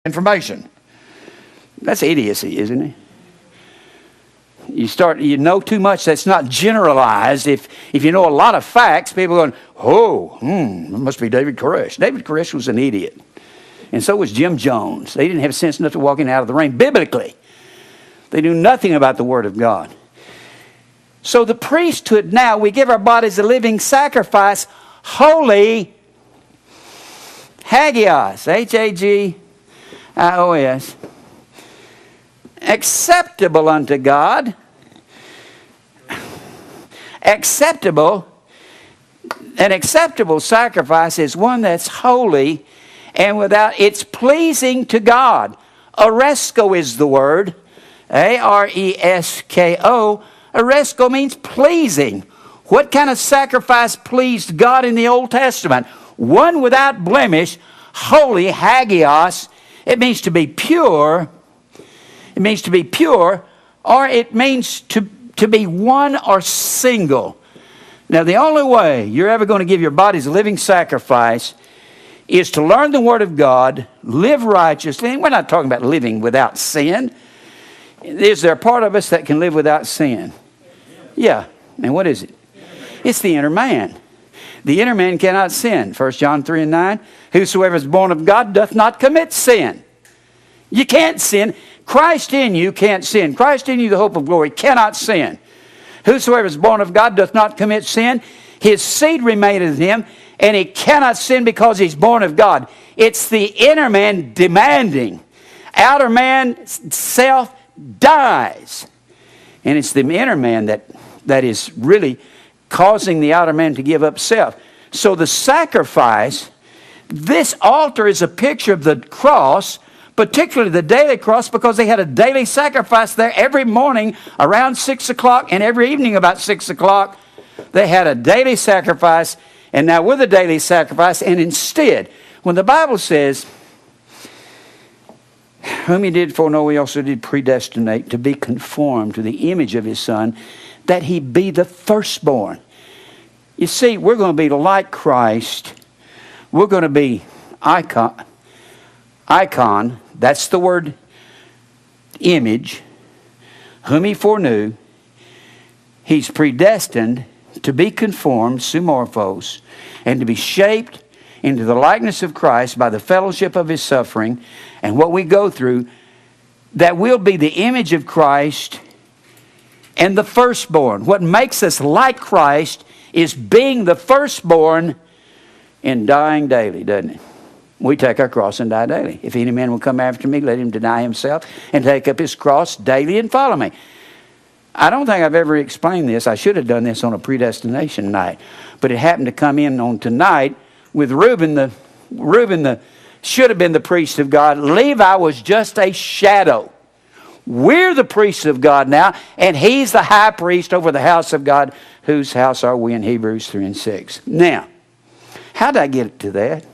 information. That's idiocy, isn't it? You know too much that's not generalized. If you know a lot of facts, people are going, it must be David Koresh. David Koresh was an idiot. And so was Jim Jones. They didn't have sense enough to walk in out of the rain biblically. They knew nothing about the Word of God. So the priesthood now, we give our bodies a living sacrifice, holy, hagios, Hagios, acceptable unto God. An acceptable sacrifice is one that's holy and it's pleasing to God. Aresko is the word. Aresko. Aresko means pleasing. What kind of sacrifice pleased God in the Old Testament? One without blemish, holy, hagios. It means to be pure. It means to be pure, or it means to be one or single. Now, the only way you're ever going to give your bodies a living sacrifice is to learn the Word of God, live righteously. And we're not talking about living without sin. Is there a part of us that can live without sin? Yeah. And what is it? It's the inner man. The inner man cannot sin. 1 John 3:9. Whosoever is born of God doth not commit sin. You can't sin. Christ in you can't sin. Christ in you, the hope of glory, cannot sin. Whosoever is born of God doth not commit sin. His seed remaineth in him, and he cannot sin because he's born of God. It's the inner man demanding. Outer man, self, dies. And it's the inner man that is really causing the outer man to give up self. So the sacrifice, this altar is a picture of the cross, particularly the daily cross, because they had a daily sacrifice there every morning around 6 o'clock and every evening about 6 o'clock. They had a daily sacrifice, and now with a daily sacrifice, and instead, when the Bible says, whom he did foreknow, he also did predestinate to be conformed to the image of his Son, that he be the firstborn. You see, we're going to be like Christ. We're going to be icon. That's the word image. Whom he foreknew, he's predestined to be conformed, sumorphos, and to be shaped into the likeness of Christ by the fellowship of his suffering and what we go through, that will be the image of Christ and the firstborn. What makes us like Christ is being the firstborn and dying daily, doesn't it? We take our cross and die daily. If any man will come after me, let him deny himself and take up his cross daily and follow me. I don't think I've ever explained this. I should have done this on a predestination night. But it happened to come in on tonight with Reuben should have been the priest of God. Levi was just a shadow. We're the priests of God now, and he's the high priest over the house of God, whose house are we in Hebrews 3 and 6. Now, how did I get to that?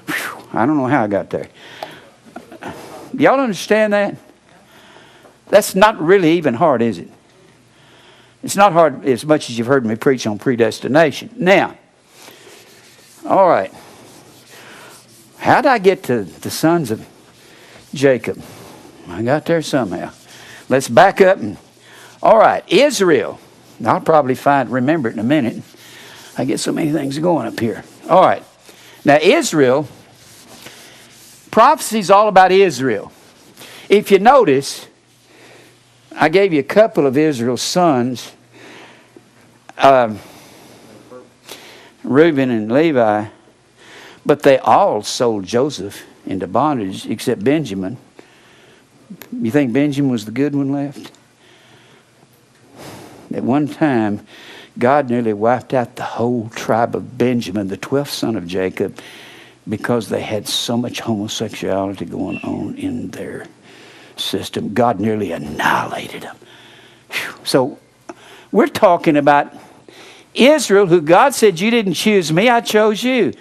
Whew, I don't know how I got there. Y'all understand that? That's not really even hard, is it? It's not hard as much as you've heard me preach on predestination. Now, all right. How did I get to the sons of Jacob? I got there somehow. Let's back up. All right, Israel. I'll probably remember it in a minute. I get so many things going up here. All right. Now, Israel, prophecy is all about Israel. If you notice, I gave you a couple of Israel's sons, Reuben and Levi, but they all sold Joseph into bondage except Benjamin. You think Benjamin was the good one left? At one time, God nearly wiped out the whole tribe of Benjamin, the 12th son of Jacob, because they had so much homosexuality going on in their system. God nearly annihilated them. Whew. So we're talking about Israel, who God said, you didn't choose me, I chose you.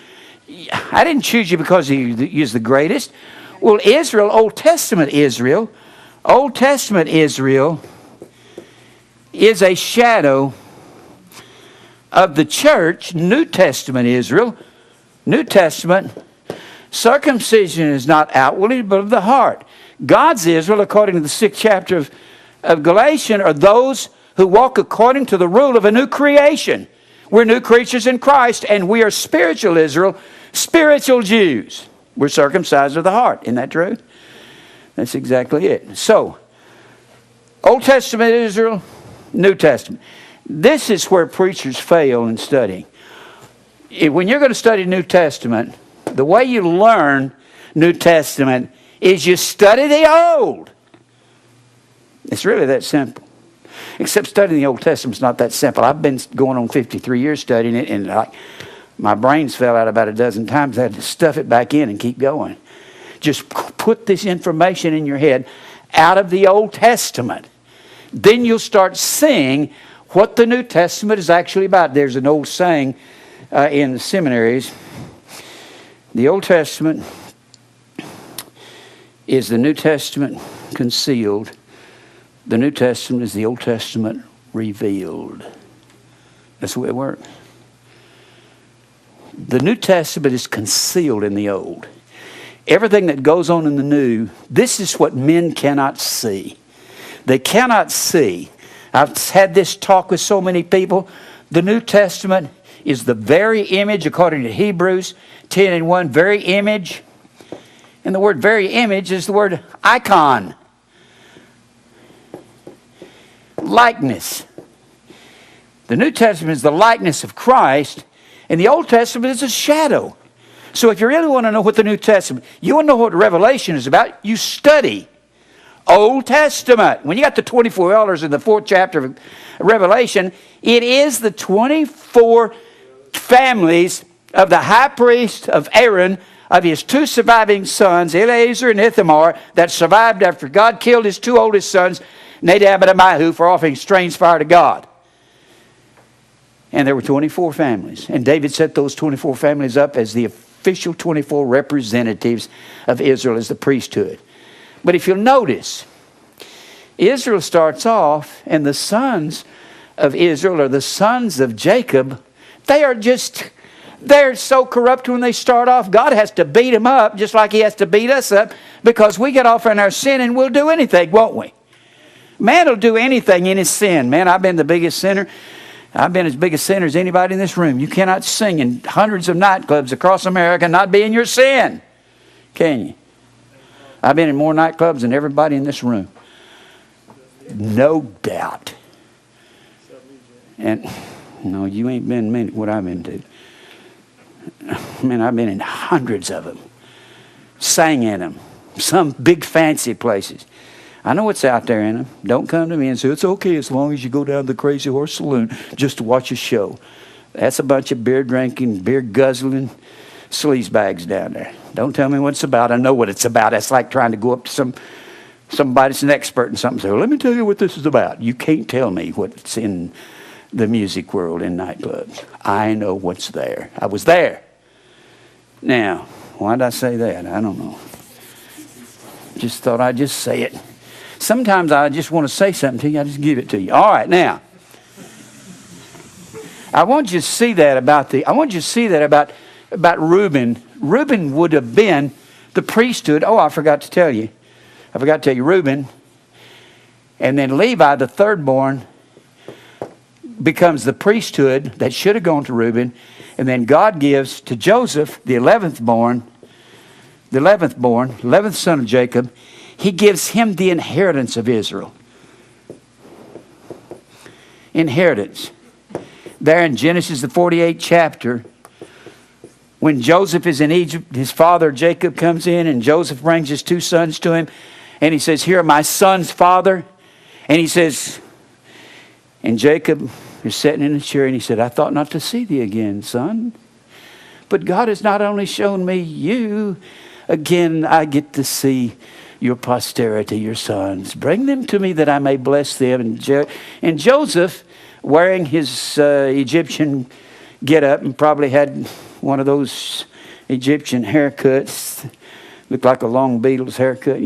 I didn't choose you because you're the greatest. Well, Israel, Old Testament Israel is a shadow of the church, New Testament Israel. New Testament Circumcision is not outwardly, but of the heart. God's Israel, according to the 6th chapter of Galatians, are those who walk according to the rule of a new creation. We're new creatures in Christ, and we are spiritual Israel, spiritual Jews. We're circumcised of the heart. Isn't that true? That's exactly it. So, Old Testament Israel, New Testament. This is where preachers fail in studying. When you're going to study New Testament, the way you learn New Testament is you study the Old. It's really that simple. Except studying the Old Testament's not that simple. I've been going on 53 years studying it, and my brains fell out about a dozen times. I had to stuff it back in and keep going. Just put this information in your head out of the Old Testament. Then you'll start seeing what the New Testament is actually about. There's an old saying in the seminaries. The Old Testament is the New Testament concealed. The New Testament is the Old Testament revealed. That's the way it works. The New Testament is concealed in the Old. Everything that goes on in the New, this is what men cannot see. They cannot see. I've had this talk with so many people. The New Testament is the very image, according to Hebrews 10:1, very image. And the word very image is the word icon. Likeness. The New Testament is the likeness of Christ, and the Old Testament is a shadow. So if you really want to know what the New Testament, you want to know what Revelation is about, you study Old Testament. When you got the 24 elders in the 4th chapter of Revelation, it is the 24 families of the high priest of Aaron, of his 2 surviving sons, Eleazar and Ithamar, that survived after God killed his 2 oldest sons, Nadab and Abihu, for offering strange fire to God. And there were 24 families. And David set those 24 families up as the official 24 representatives of Israel as the priesthood. But if you'll notice, Israel starts off, and the sons of Israel, or the sons of Jacob, they're so corrupt when they start off. God has to beat them up just like He has to beat us up, because we get off in our sin and we'll do anything, won't we? Man will do anything in his sin. Man, I've been the biggest sinner. I've been as big a sinner as anybody in this room. You cannot sing in hundreds of nightclubs across America and not be in your sin. Can you? I've been in more nightclubs than everybody in this room. No doubt. And no, you ain't been what I've been to. Man, I've been in hundreds of them. Sang in them. Some big fancy places. I know what's out there in them. Don't come to me and say, it's okay as long as you go down to the Crazy Horse Saloon just to watch a show. That's a bunch of beer drinking, beer guzzling sleazebags down there. Don't tell me what it's about. I know what it's about. That's like trying to go up to somebody that's an expert in something and say, well, let me tell you what this is about. You can't tell me what's in the music world in nightclubs. I know what's there. I was there. Now, why did I say that? I don't know. Just thought I'd just say it. Sometimes I just want to say something to you. I just give it to you. All right, now. I want you to see that about Reuben. Reuben would have been the priesthood. Oh, I forgot to tell you. Reuben. And then Levi, the third born, becomes the priesthood that should have gone to Reuben. And then God gives to Joseph, the 11th son of Jacob, He gives him the inheritance of Israel. Inheritance. There in Genesis, the 48th chapter, when Joseph is in Egypt, his father Jacob comes in, and Joseph brings his 2 sons to him, and he says, here are my sons, father. And he says, and Jacob is sitting in a chair, and he said, I thought not to see thee again, son. But God has not only shown me you, again I get to see your posterity, your sons. Bring them to me that I may bless them. And Joseph, wearing his Egyptian get-up, and probably had one of those Egyptian haircuts, looked like a long Beatles haircut,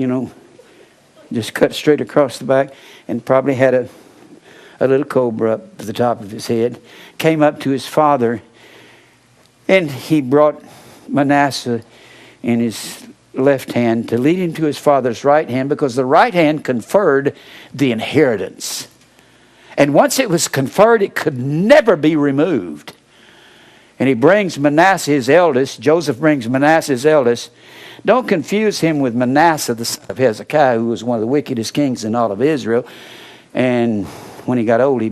just cut straight across the back, and probably had a little cobra up to the top of his head, came up to his father, and he brought Manasseh in his left hand to lead him to his father's right hand, because the right hand conferred the inheritance. And once it was conferred, it could never be removed. And he brings Manasseh, his eldest. Joseph brings Manasseh, his eldest. Don't confuse him with Manasseh, the son of Hezekiah, who was one of the wickedest kings in all of Israel. And when he got old, he